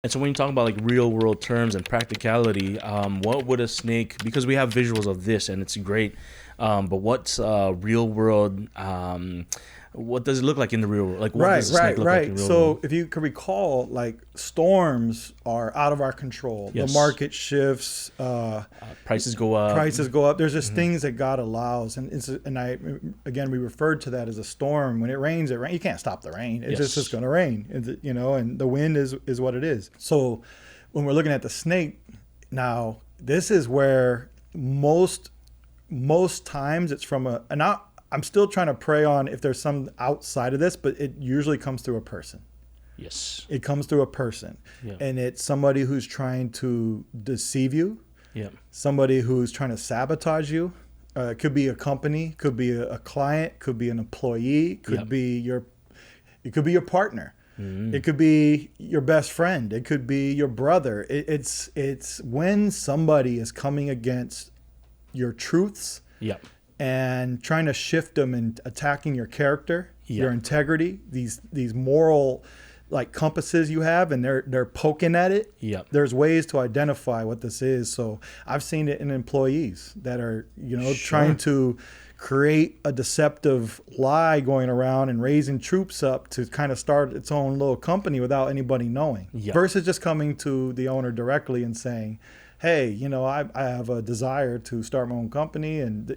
And so when you talk about like real world terms and practicality, what would a snake, because we have visuals of this and it's great, but what's real world, what does it look like in the real world? Like what does a snake look like in real world? So if you can recall, like storms are out of our control. Yes. The market shifts, Prices go up. There's just things that God allows, and we referred to that as a storm. When it rains, it rains. You can't stop the rain. It's just going to rain, and the wind is what it is. So when we're looking at the snake, now this is where most times it's from I'm still trying to prey on if there's some outside of this, but it usually comes through a person. Yes. It comes through a person. Yeah. And it's somebody who's trying to deceive you. Yeah. Somebody who's trying to sabotage you. It could be a company, could be a client, could be an employee, could be your partner. Mm-hmm. It could be your best friend. It could be your brother. It's when somebody is coming against your truths. Yeah. And trying to shift them and attacking your character, your integrity, these moral like compasses you have, and they're poking at it. Yeah. There's ways to identify what this is. So I've seen it in employees that are, trying to create a deceptive lie going around and raising troops up to kind of start its own little company without anybody knowing. Versus just coming to the owner directly and saying, hey, I have a desire to start my own company, and,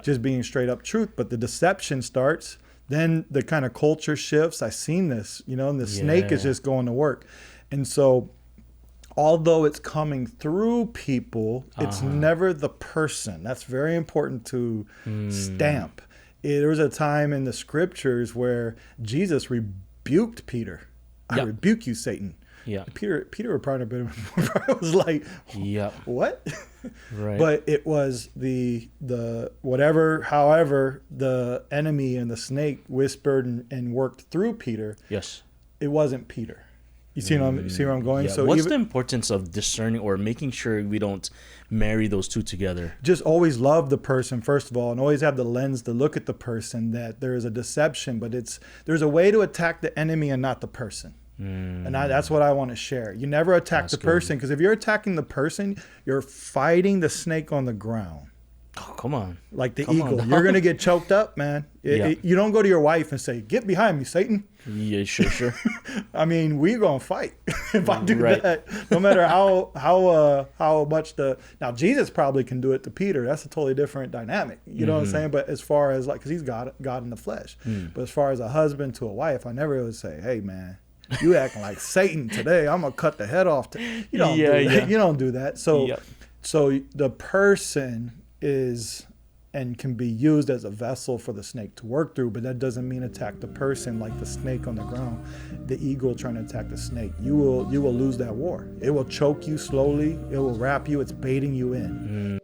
just being straight up truth. But the deception starts, then the kind of culture shifts. I've seen this, and the snake is just going to work. And so although it's coming through people, it's never the person. That's very important to stamp. There was a time in the scriptures where Jesus rebuked Peter. I rebuke you, Satan. Yeah. Peter would probably was like, what? Right. But it was the however the enemy and the snake whispered and worked through Peter. Yes. It wasn't Peter. You see where I'm going? Yeah. So what's the importance of discerning or making sure we don't marry those two together? Just always love the person, first of all, and always have the lens to look at the person, that there is a deception, but there's a way to attack the enemy and not the person. And that's what I want to share. You never attack the person, because if you're attacking the person, you're fighting the snake on the ground. Oh, come on. Like the eagle. You're going to get choked up, man. You don't go to your wife and say, get behind me, Satan. Yeah, sure. I mean, we're going to fight if I do that. No matter how much now Jesus probably can do it to Peter. That's a totally different dynamic. You know what I'm saying? But as far as because he's God in the flesh. But as far as a husband to a wife, I never would say, hey, man, you acting like Satan today. I'm gonna cut the head off. You don't do that. You don't do that. So the person is and can be used as a vessel for the snake to work through, but that doesn't mean attack the person like the snake on the ground. The eagle trying to attack the snake, you will lose that war. It will choke you slowly. It will wrap you. It's baiting you in.